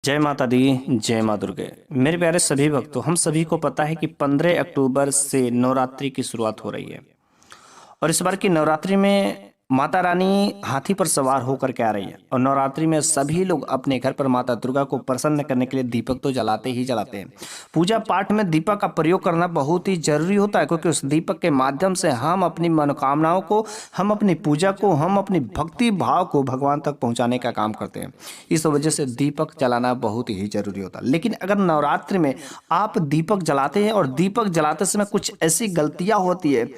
जय माता दी। जय माँ दुर्गे। मेरे प्यारे सभी भक्तों, हम सभी को पता है कि 15 अक्टूबर से नवरात्रि की शुरुआत हो रही है और इस बार की नवरात्रि में माता रानी हाथी पर सवार होकर के आ रही है। और नवरात्रि में सभी लोग अपने घर पर माता दुर्गा को प्रसन्न करने के लिए दीपक तो जलाते ही जलाते हैं। पूजा पाठ में दीपक का प्रयोग करना बहुत ही जरूरी होता है, क्योंकि उस दीपक के माध्यम से हम अपनी मनोकामनाओं को, हम अपनी पूजा को, हम अपनी भक्ति भाव को भगवान तक पहुंचाने का काम करते हैं। इस वजह से दीपक जलाना बहुत ही जरूरी होता है। लेकिन अगर नवरात्रि में आप दीपक जलाते हैं और दीपक जलाते समय कुछ ऐसी गलतियां होती है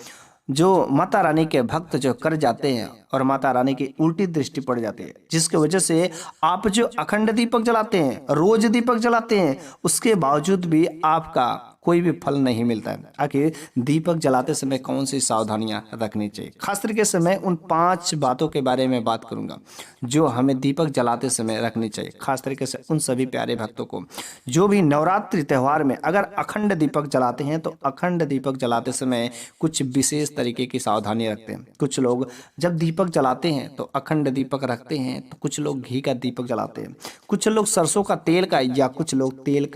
जो माता रानी के भक्त जो कर जाते हैं और माता रानी की उल्टी दृष्टि पड़ जाती है, जिसकी वजह से आप जो अखंड दीपक जलाते हैं, रोज दीपक जलाते हैं, उसके बावजूद भी आपका कोई भी फल नहीं मिलता है। आखिर दीपक जलाते समय कौन सी सावधानियां रखनी चाहिए, खास तरीके से मैं उन 5 बातों के बारे में बात करूंगा जो हमें दीपक जलाते समय रखनी चाहिए। खास तरीके से उन सभी प्यारे भक्तों को जो भी नवरात्रि त्यौहार में अगर अखंड दीपक जलाते हैं तो अखंड दीपक जलाते समय कुछ विशेष तरीके की सावधानी रखते हैं। कुछ लोग जब दीपक जलाते हैं तो अखंड दीपक रखते हैं, तो कुछ लोग घी का दीपक जलाते हैं, कुछ लोग सरसों का तेल का, या कुछ लोग तेल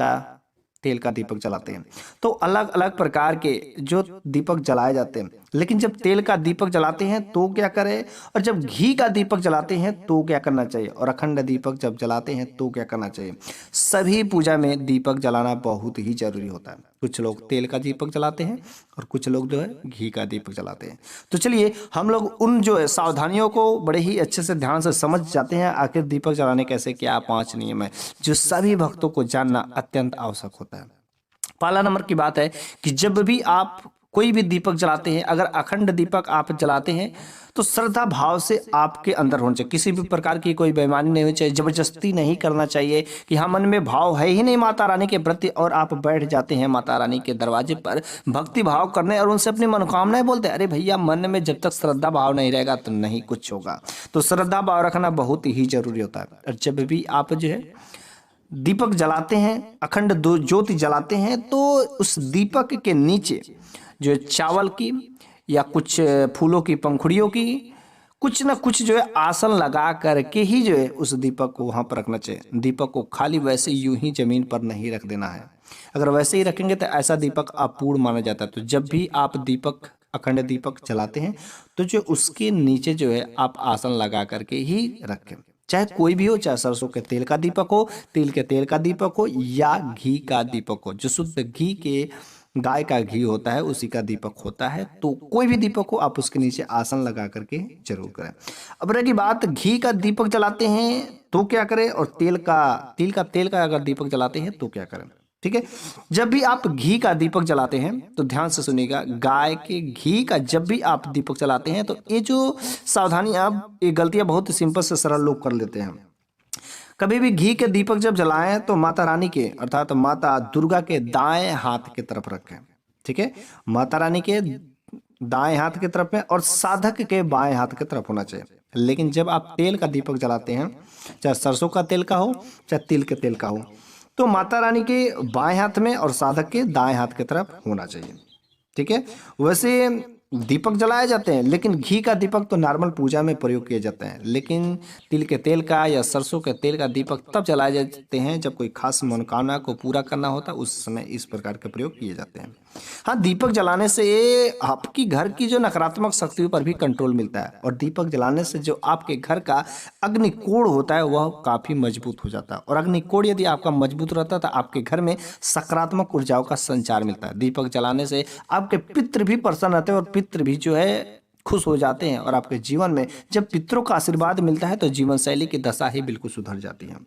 का दीपक जलाते हैं। तो अलग अलग प्रकार के जो दीपक जलाए जाते हैं। लेकिन जब तेल का दीपक जलाते हैं तो क्या करें, और जब घी का दीपक जलाते हैं तो क्या करना चाहिए, और अखंड दीपक जब जलाते हैं तो क्या करना चाहिए। सभी पूजा में दीपक जलाना बहुत ही जरूरी होता है। कुछ लोग तेल का दीपक जलाते हैं और कुछ लोग जो है घी का दीपक जलाते हैं। तो चलिए हम लोग उन जो है सावधानियों को बड़े ही अच्छे से ध्यान से समझ जाते हैं। आखिर दीपक जलाने कैसे, क्या 5 नियम है जो सभी भक्तों को जानना अत्यंत आवश्यक होता है। पहला नंबर की बात है कि जब भी आप कोई भी दीपक जलाते हैं, अगर अखंड दीपक आप जलाते हैं तो श्रद्धा भाव से आपके अंदर होना चाहिए। किसी भी प्रकार की कोई बेईमानी नहीं होनी चाहिए, जबरदस्ती नहीं करना चाहिए कि हाँ मन में भाव है ही नहीं माता रानी के प्रति और आप बैठ जाते हैं माता रानी के दरवाजे पर भक्ति भाव करने और उनसे अपनी मनोकामनाएं बोलते हैं। अरे भैया, मन में जब तक श्रद्धा भाव नहीं रहेगा तो नहीं कुछ होगा। तो श्रद्धा भाव रखना बहुत ही जरूरी होता है। और जब भी आप जो है दीपक जलाते हैं, अखंड दो ज्योति जलाते हैं, तो उस दीपक के नीचे जो चावल की या कुछ फूलों की पंखुड़ियों की कुछ ना कुछ जो है आसन लगा करके ही जो है उस दीपक को वहां पर रखना चाहिए। दीपक को खाली वैसे यूं ही जमीन पर नहीं रख देना है। अगर वैसे ही रखेंगे तो ऐसा दीपक अपूर्ण माना जाता है। तो जब भी आप दीपक, अखंड दीपक जलाते हैं तो जो उसके नीचे जो है आप आसन लगा करके ही रखें। चाहे कोई भी हो, चाहे सरसों के तेल का दीपक हो, तिल के तेल का दीपक हो या घी का दीपक हो, जो शुद्ध घी के, गाय का घी होता है उसी का दीपक होता है। तो कोई भी दीपक हो आप उसके नीचे आसन लगा करके जरूर करें। अब रही बात, घी का दीपक जलाते हैं तो क्या करें, और तेल का अगर दीपक जलाते हैं तो क्या करें। ठीक है, जब भी आप घी का दीपक जलाते हैं तो ध्यान से सुनिएगा, गाय के घी का जब भी आप दीपक जलाते हैं तो ये जो सावधानी, आप ये गलतियां बहुत सिंपल से सरल लोग कर लेते हैं। कभी भी घी के दीपक जब जलाएं तो माता रानी के अर्थात माता दुर्गा के दाएं हाथ की तरफ रखें। ठीक है, माता रानी के दाएं हाथ की तरफ में और साधक के बाएं हाथ की तरफ होना चाहिए। लेकिन जब आप तेल का दीपक जलाते हैं, चाहे सरसों का तेल का हो चाहे तिल के तेल का हो, तो माता रानी के बाएं हाथ में और साधक के दाएं हाथ की तरफ होना चाहिए। ठीक है, वैसे दीपक जलाए जाते हैं, लेकिन घी का दीपक तो नॉर्मल पूजा में प्रयोग किए जाते हैं। लेकिन तिल के तेल का या सरसों के तेल का दीपक तब जलाए जाते हैं जब कोई खास मनोकामना को पूरा करना होता है, उस समय इस प्रकार के प्रयोग किए जाते हैं। हाँ, दीपक जलाने से आपकी घर की जो नकारात्मक शक्तियों पर भी कंट्रोल मिलता है, और दीपक जलाने से जो आपके घर का अग्निकोण होता है वह काफी मजबूत हो जाता है। और अग्निकोण यदि आपका मजबूत रहता है तो आपके घर में सकारात्मक ऊर्जाओं का संचार मिलता है। दीपक जलाने से आपके पितृ भी प्रसन्न रहते हैं और पितृ भी जो है खुश हो जाते हैं। और आपके जीवन में जब पितरों का आशीर्वाद मिलता है तो जीवन शैली की दशा ही बिल्कुल सुधर जाती है।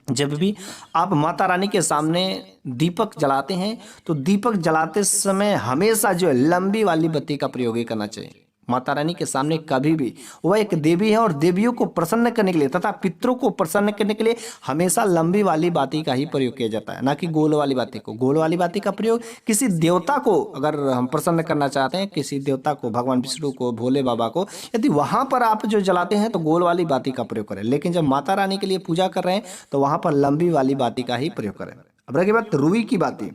जब भी आप माता रानी के सामने दीपक जलाते हैं तो दीपक जलाते समय हमेशा जो है लंबी वाली बत्ती का प्रयोग ही करना चाहिए। माता रानी के सामने कभी भी, वह एक देवी है और देवियों को प्रसन्न करने के लिए तथा पितरों को प्रसन्न करने के लिए हमेशा लंबी वाली बाती का ही प्रयोग किया जाता है, ना कि गोल वाली बाती को। गोल वाली बाती का प्रयोग किसी देवता को अगर हम प्रसन्न करना चाहते हैं, किसी देवता को, भगवान विष्णु को, भोले बाबा को, यदि वहां पर आप जो जलाते हैं तो गोल वाली बाती का प्रयोग करें। लेकिन जब माता रानी के लिए पूजा कर रहे हैं तो वहां पर लंबी वाली बाती का ही प्रयोग करें। अब रही बात रुई की बाती,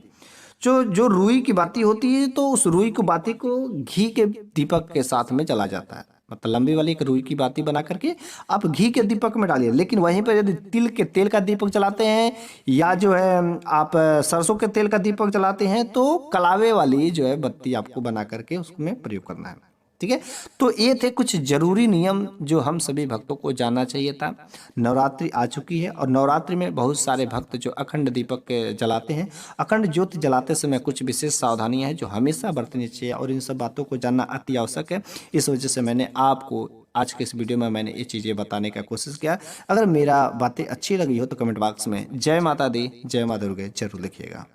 जो रुई की बाती होती है तो उस रुई की बाती को घी के दीपक के साथ में जला जाता है। मतलब लंबी वाली एक रुई की बाती बना करके आप घी के दीपक में डालिए। लेकिन वहीं पर यदि तिल के तेल का दीपक जलाते हैं या जो है आप सरसों के तेल का दीपक जलाते हैं तो कलावे वाली जो है बत्ती आपको बना करके उसमें प्रयोग करना है। ठीक है, तो ये थे कुछ जरूरी नियम जो हम सभी भक्तों को जानना चाहिए था। नवरात्रि आ चुकी है और नवरात्रि में बहुत सारे भक्त जो अखंड दीपक जलाते हैं। अखंड ज्योति जलाते समय कुछ विशेष सावधानियां हैं जो हमेशा बरतनी चाहिए और इन सब बातों को जानना अति आवश्यक है। इस वजह से मैंने आपको आज के इस वीडियो में मैंने ये चीज़ें बताने का कोशिश किया। अगर मेरा बातें अच्छी लगी हो तो कमेंट बॉक्स में जय माता दी जय माँ दुर्गे जरूर लिखिएगा।